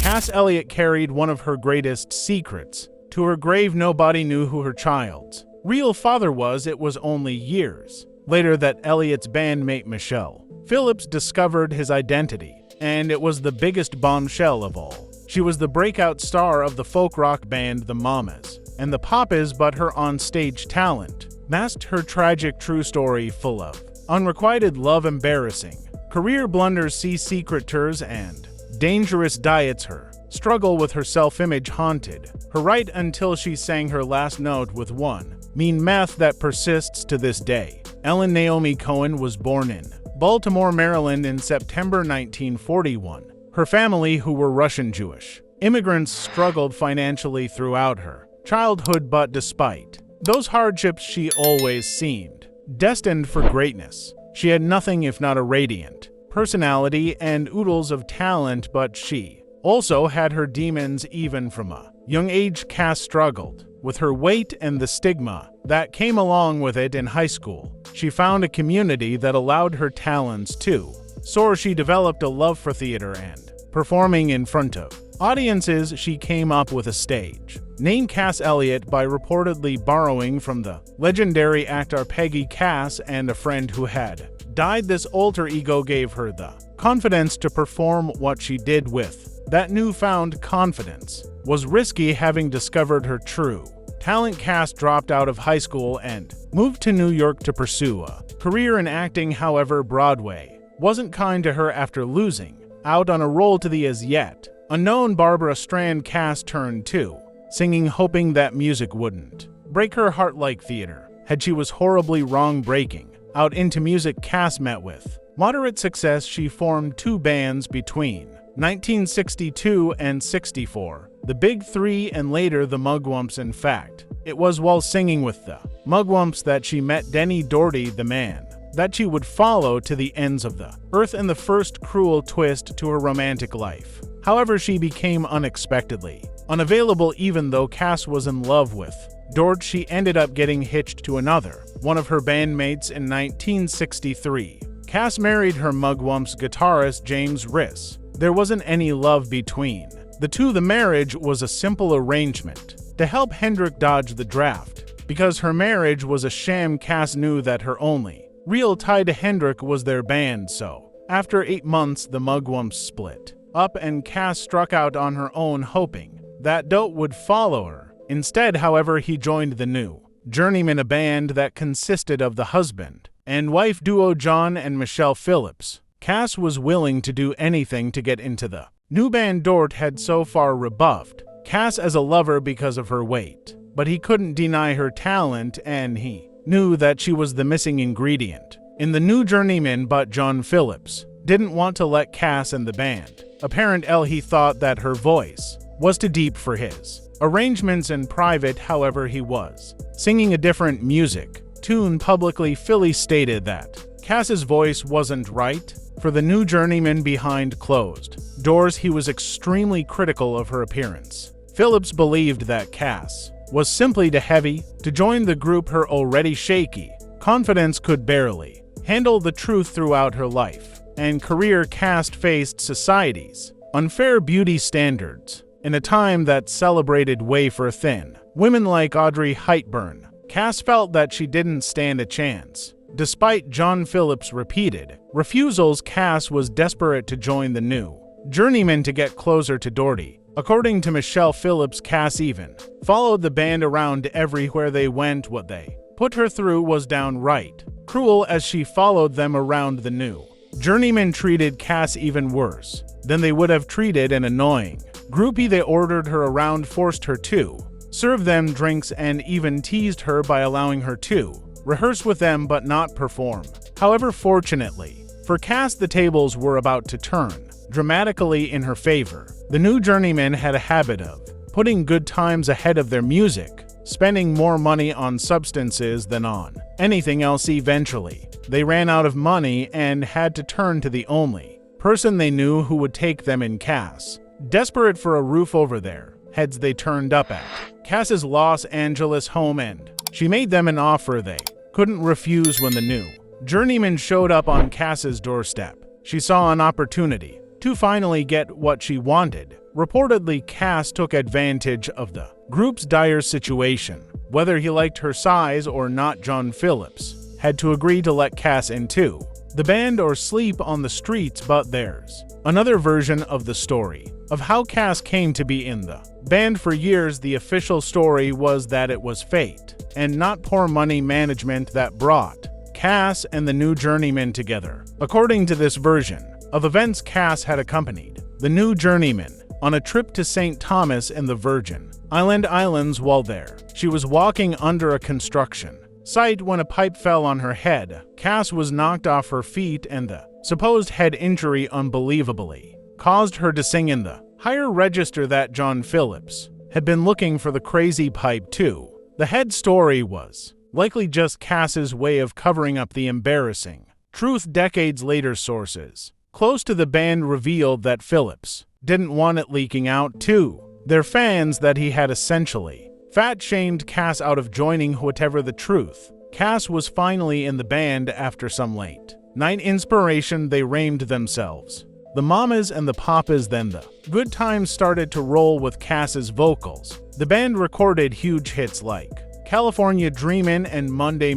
Cass Elliot carried one of her greatest secrets. To her grave, nobody knew who her child's real father was. It was only years later that Elliot's bandmate Michelle Phillips discovered his identity, and it was the biggest bombshell of all. She was the breakout star of the folk rock band The Mamas and the Papas, but her on-stage talent masked her tragic true story full of unrequited love, embarrassing career blunders, secret tours, and dangerous diets. Her struggle with her self-image haunted her right until she sang her last note with one mean meth that persists to this day. Ellen Naomi Cohen was born in Baltimore, Maryland in September 1941. Her family, who were Russian Jewish immigrants, struggled financially throughout her childhood, but despite those hardships, she always seemed destined for greatness. She had nothing if not a radiant personality and oodles of talent, but she also had her demons. Even from a young age, Cass struggled with her weight and the stigma that came along with it. In high school, she found a community that allowed her talents to soar. She developed a love for theater and performing in front of audiences. She came up with a stage name, Cass Elliot, by reportedly borrowing from the legendary actor Peggy Cass and a friend who had died. This alter ego gave her the confidence to perform what she did. With that newfound confidence was risky. Having discovered her true talent, Cass dropped out of high school and moved to New York to pursue a career in acting. However, Broadway wasn't kind to her. After losing out on a role to the as yet unknown Barbara Strand, Cass turned to singing, hoping that music wouldn't break her heart like theater had. She was horribly wrong. Breaking out into music, Cass met with moderate success. She formed two bands between 1962 and 64, the Big Three, and later the Mugwumps. In fact, it was while singing with the Mugwumps that she met Denny Doherty, the man that she would follow to the ends of the earth, and the first cruel twist to her romantic life. However, she became unexpectedly unavailable. Even though Cass was in love with Doherty, she ended up getting hitched to another one of her bandmates in 1963. Cass married her Mugwumps guitarist James Riss. There wasn't any love between the two. The marriage was a simple arrangement to help Hendrick dodge the draft. Because her marriage was a sham, Cass knew that her only real tie to Hendrick was their band. So after 8 months, the Mugwumps split up and Cass struck out on her own, hoping that Doherty would follow her. Instead, however, he joined the New Journeymen, a band that consisted of the husband and wife duo John and Michelle Phillips. Cass was willing to do anything to get into the new band. Doherty had so far rebuffed Cass as a lover because of her weight, but he couldn't deny her talent, and he knew that she was the missing ingredient in the New Journeymen. But John Phillips didn't want to let Cass in the band. Apparently, he thought that her voice was too deep for his arrangements in private. However, he was singing a different music tune publicly. Philly stated that Cass's voice wasn't right for the New Journeymen. Behind closed doors, he was extremely critical of her appearance. Phillips believed that Cass was simply too heavy to join the group. Her already shaky confidence could barely handle the truth. Throughout her life and career, Cass faced society's unfair beauty standards in a time that celebrated wafer-thin women like Audrey Hepburn. Cass felt that she didn't stand a chance. Despite John Phillips' repeated refusals, Cass was desperate to join the New Journeymen to get closer to Doherty. According to Michelle Phillips, Cass even followed the band around everywhere they went. What they put her through was downright cruel, as she followed them around. The New Journeymen treated Cass even worse than they would have treated an annoying groupie. They ordered her around, forced her to serve them drinks, and even teased her by allowing her to rehearse with them but not perform. However, fortunately for Cass, the tables were about to turn dramatically in her favor. The New Journeymen had a habit of putting good times ahead of their music, spending more money on substances than on anything else. Eventually, they ran out of money and had to turn to the only person they knew who would take them in, Cass. Desperate for a roof over their heads they turned up at Cass's Los Angeles home, and she made them an offer they couldn't refuse when the new journeyman showed up on Cass's doorstep. She saw an opportunity to finally get what she wanted. Reportedly, Cass took advantage of the group's dire situation. Whether he liked her size or not, John Phillips had to agree to let Cass into the band or sleep on the streets. But there's another version of the story of how Cass came to be in the band. For years, the official story was that it was fate and not poor money management that brought Cass and the new journeyman together. According to this version of events, Cass had accompanied the new journeyman on a trip to St. Thomas and the Virgin Islands. While there, she was walking under a construction site when a pipe fell on her head. Cass was knocked off her feet, and the supposed head injury unbelievably caused her to sing in the higher register that John Phillips had been looking for the crazy pipe too. The head story was likely just Cass's way of covering up the embarrassing truth. Decades later, sources close to the band revealed that Phillips didn't want it leaking out to their fans that he had essentially fat-shamed Cass out of joining. Whatever the truth, Cass was finally in the band after some late night inspiration. They named themselves the Mamas and the Papas. Then the good times started to roll with Cass's vocals. The band recorded huge hits like California Dreamin' and Monday,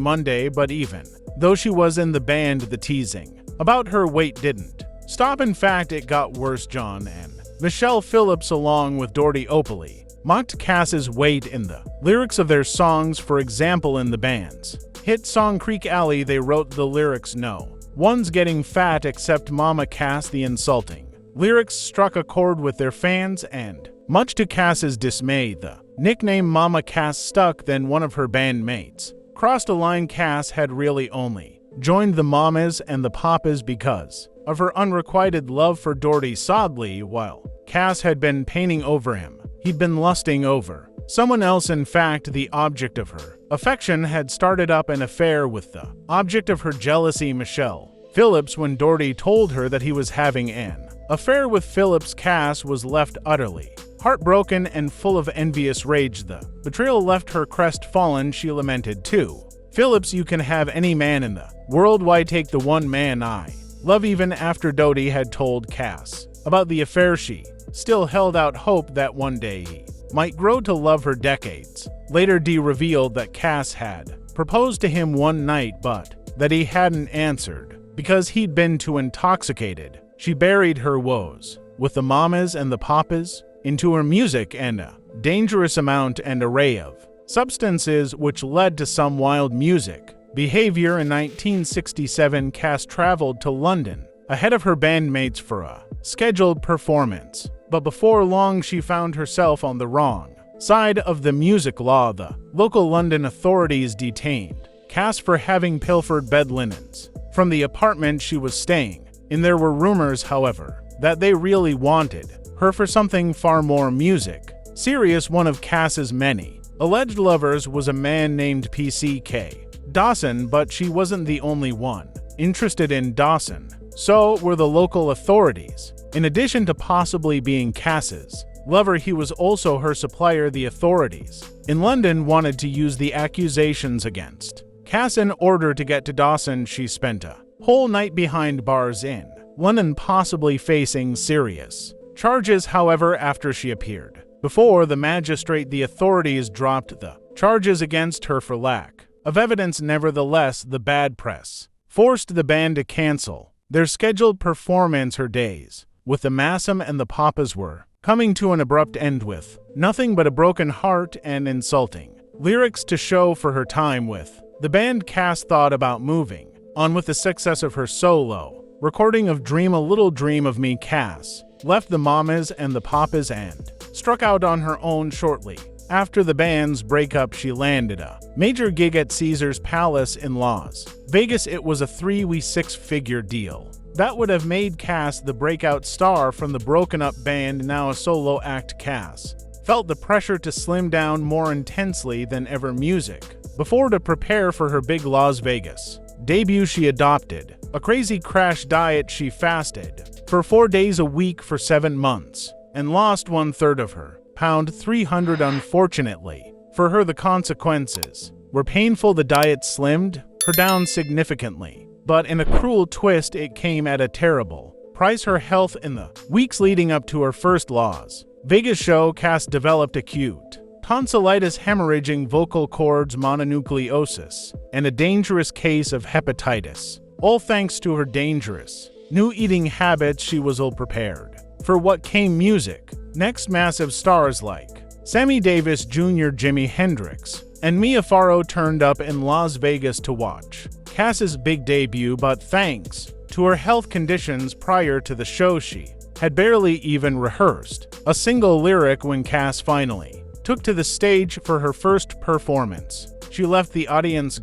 but even though she was in the band, the teasing about her weight didn't stop. In fact, it got worse. John and Michelle Phillips, along with Doherty Oakley, mocked Cass's weight in the lyrics of their songs. For example, in the band's hit song Creek Alley, they wrote the lyrics, "No one's getting fat except Mama Cass." The insulting lyrics struck a chord with their fans, and much to Cass's dismay, the nickname Mama Cass stuck. Then one of her bandmates crossed a line. Cass had really only joined the Mamas and the Papas because of her unrequited love for Doherty. Sadly, while Cass had been painting over him, he'd been lusting over someone else. In fact, the object of her affection had started up an affair with the object of her jealousy, Michelle Phillips. When Doherty told her that he was having an affair with Phillips, Cass was left utterly heartbroken and full of envious rage. The betrayal left her crestfallen. She lamented to Phillips, "You can have any man in the world, why take the one man I love?" Even after Doherty had told Cass about the affair, she still held out hope that one day he might grow to love her. Decades later, Dee revealed that Cass had proposed to him one night, but that he hadn't answered because he'd been too intoxicated. She buried her woes with the Mamas and the Papas into her music and a dangerous amount and array of substances, which led to some wild music behavior. In 1967, Cass traveled to London ahead of her bandmates for a scheduled performance. But before long, she found herself on the wrong side of the music law. The local London authorities detained Cass for having pilfered bed linens from the apartment she was staying in. There were rumors, however, that they really wanted her for something far more music serious. One of Cass's many alleged lovers was a man named P.C.K. Dawson, but she wasn't the only one interested in Dawson. So were the local authorities. In addition to possibly being Cass's lover, he was also her supplier. The authorities in London wanted to use the accusations against Cass. In order to get to Dawson, she spent a whole night behind bars in London, possibly facing serious charges. However, after she appeared before the magistrate, the authorities dropped the charges against her for lack of evidence. Nevertheless, the bad press forced the band to cancel their scheduled performance. Her days with the Massam and the Papas were coming to an abrupt end, with nothing but a broken heart and insulting lyrics to show for her time with the band. Cass thought about moving on with the success of her solo recording of Dream a Little Dream of Me. Cass left the Mamas and the Papas and struck out on her own. Shortly after the band's breakup, she landed a major gig at Caesars Palace in Las Vegas. It was a 6-figure deal that would have made Cass the breakout star from the broken-up band. Now a solo act, Cass felt the pressure to slim down more intensely than ever music before. To prepare for her big Las Vegas debut, she adopted a crazy crash diet. She fasted for 4 days a week for 7 months and lost 1/3 of her pound 300. Unfortunately, for her the consequences were painful. The diet slimmed her down significantly, but in a cruel twist it came at a terrible price. Her health in the weeks leading up to her first Las Vegas show, Cass developed acute tonsillitis, hemorrhaging vocal cords, mononucleosis, and a dangerous case of hepatitis. All thanks to her dangerous new eating habits. She was ill prepared for what came. Music next, massive stars like Sammy Davis Jr., Jimi Hendrix, and Mia Farrow turned up in Las Vegas to watch Cass's big debut, but thanks to her health conditions prior to the show, she had barely even rehearsed a single lyric. When Cass finally took to the stage for her first performance, she left the audience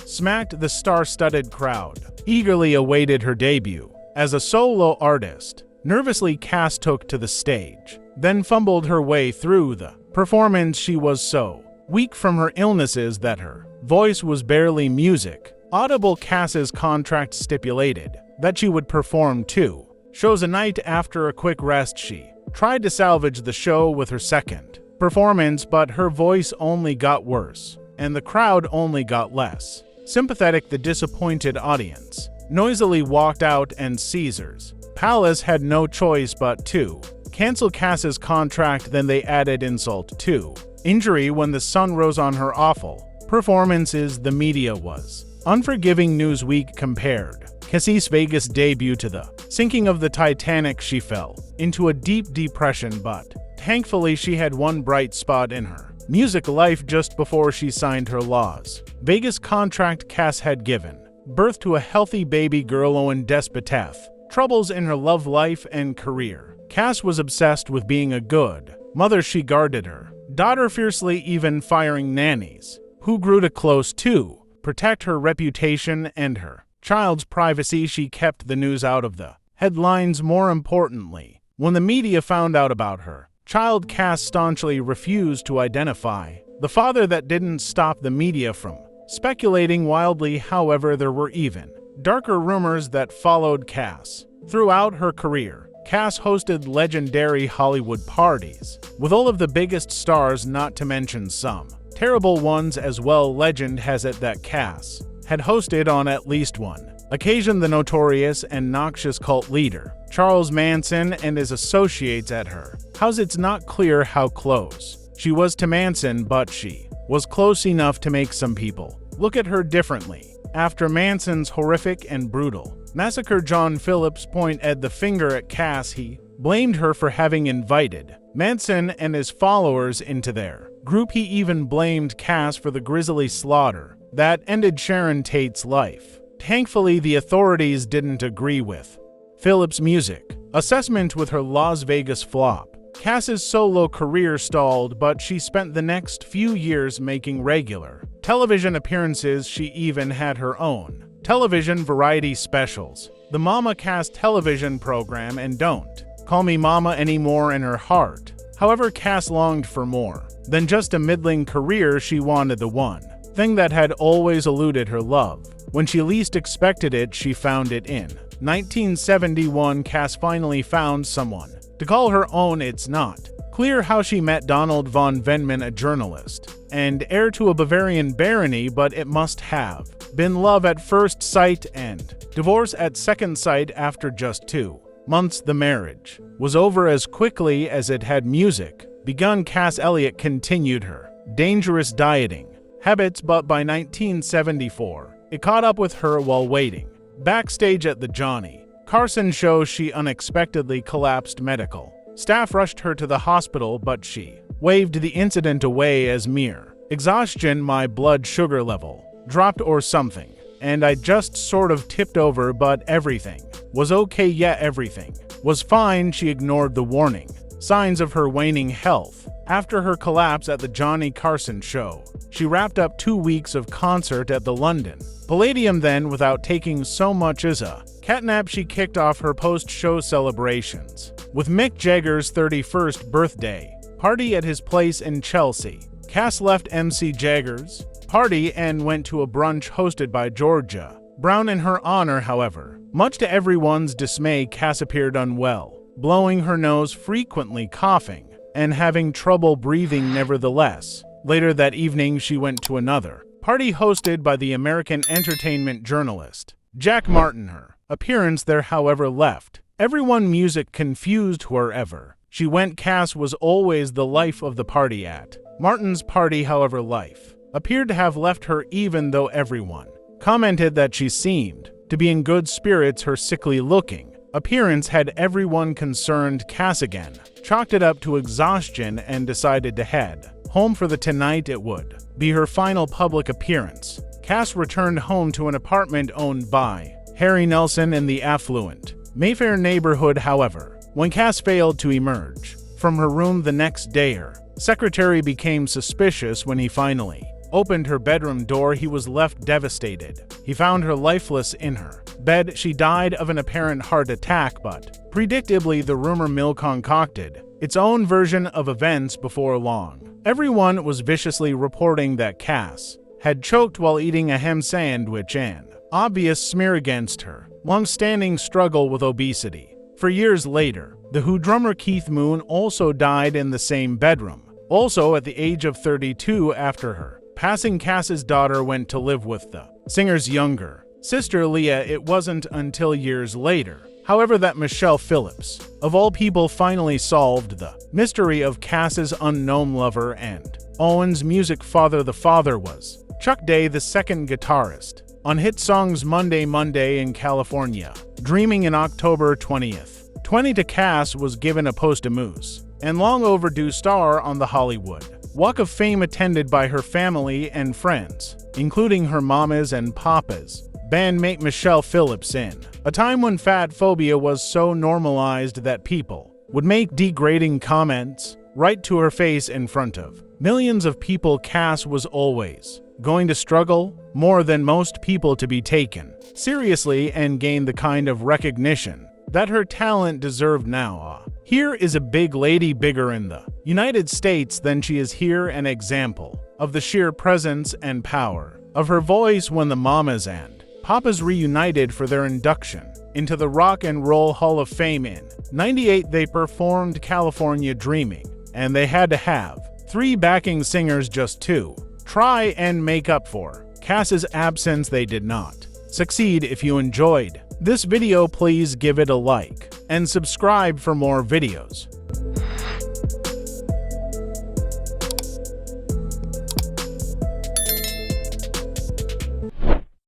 smacked. The star-studded crowd eagerly awaited her debut as a solo artist. Nervously, Cass took to the stage, then fumbled her way through the performance. She was so weak from her illnesses that her voice was barely music audible. Cass's contract stipulated that she would perform 2 shows a night. After a quick rest, she tried to salvage the show with her second performance, but her voice only got worse, and the crowd only got less sympathetic. The disappointed audience noisily walked out, and Caesar's Palace had no choice but to cancel Cass's contract. Then they added insult to injury when the sun rose on her awful performances. The media was unforgiving. Newsweek compared Cass's Vegas debut to the sinking of the Titanic. She fell into a deep depression, but thankfully she had one bright spot in her music life. Just before she signed her Las Vegas contract, Cass had given birth to a healthy baby girl, Owen. Despite troubles in her love life and career, Cass was obsessed with being a good mother. She guarded her daughter fiercely, even firing nannies who grew too close to protect her reputation and her child's privacy. She kept the news out of the headlines. More importantly, when the media found out about her child, Cass staunchly refused to identify the father. That didn't stop the media from speculating wildly. However, there were even darker rumors that followed Cass throughout her career. Cass hosted legendary Hollywood parties with all of the biggest stars, not to mention some terrible ones as well. Legend has it that Cass had hosted on at least one occasion the notorious and noxious cult leader Charles Manson and his associates at her house. It's not clear how close she was to Manson, but she was close enough to make some people look at her differently. After Manson's horrific and brutal massacre, John Phillips pointed the finger at Cass. He blamed her for having invited Manson and his followers into their group. He even blamed Cass for the grisly slaughter that ended Sharon Tate's life. Thankfully, the authorities didn't agree with Phillips' music assessment. With her Las Vegas flop, Cass's solo career stalled, but she spent the next few years making regular television appearances. She even had her own television variety specials, the Mama Cass television program and Don't Call Me Mama Anymore. In her heart, however, Cass longed for more than just a middling career. She wanted the one thing that had always eluded her: love. When she least expected it, she found it in 1971. Cass finally found someone to call her own. It's not clear how she met Donald von Venman, a journalist and heir to a Bavarian barony, but it must have been love at first sight and divorce at second sight. After just 2 months, the marriage was over as quickly as it had music begun. Cass Elliot continued her dangerous dieting habits, but by 1974, it caught up with her while waiting backstage at the Johnny Carson show. She unexpectedly collapsed. Medical staff rushed her to the hospital, but she waved the incident away as mere exhaustion. My blood sugar level dropped or something, and I just sort of tipped over, but everything was okay. Yeah, everything was fine. She ignored the warning signs of her waning health. After her collapse at the Johnny Carson show, she wrapped up 2 weeks of concert at the London Palladium. Then, without taking so much as a catnap, she kicked off her post-show celebrations with Mick Jagger's 31st birthday party at his place in Chelsea. Cass left MC Jagger's party and went to a brunch hosted by Georgia Brown in her honor. However, much to everyone's dismay, Cass appeared unwell, blowing her nose, frequently coughing, and having trouble breathing nevertheless. Later that evening, she went to another party hosted by the American entertainment journalist Jack Martin. Her appearance there, however, left everyone music confused wherever she went. Cass was always the life of the party at Martin's party, however, life appeared to have left her, even though everyone commented that she seemed to be in good spirits. Her sickly-looking appearance had everyone concerned. Cass again chalked it up to exhaustion and decided to head home for the tonight. It would be her final public appearance. Cass returned home to an apartment owned by Harry Nelson in the affluent Mayfair neighborhood. However, when Cass failed to emerge from her room the next day, her secretary became suspicious. When he finally opened her bedroom door, he was left devastated. He found her lifeless in her bed. She died of an apparent heart attack, but predictably, the rumor mill concocted its own version of events before long. Everyone was viciously reporting that Cass had choked while eating a ham sandwich, an obvious smear against her long-standing struggle with obesity. For years later, The Who drummer Keith Moon also died in the same bedroom, also at the age of 32. After her passing, Cass's daughter went to live with the singer's younger sister, Leah. It wasn't until years later, however, that Michelle Phillips, of all people, finally solved the mystery of Cass's unknown lover and Owen's music father. The father was Chuck Day, the second guitarist on hit songs Monday Monday in California, Dreaming in October 20th. 20 Cass was given a posthumous and long overdue star on the Hollywood Walk of Fame, attended by her family and friends, including her mamas and papas. Bandmate Michelle Phillips, in a time when fat phobia was so normalized that people would make degrading comments right to her face in front of millions of people. Cass was always going to struggle more than most people to be taken seriously and gain the kind of recognition that her talent deserved. Now, here is a big lady, bigger in the United States than she is here, an example of the sheer presence and power of her voice when the mamas and papas reunited for their induction into the Rock and Roll Hall of Fame in '98. They performed California Dreaming, and they had to have 3 backing singers just to try and make up for Cass's absence. They did not succeed. If you enjoyed this video, please give it a like and subscribe for more videos.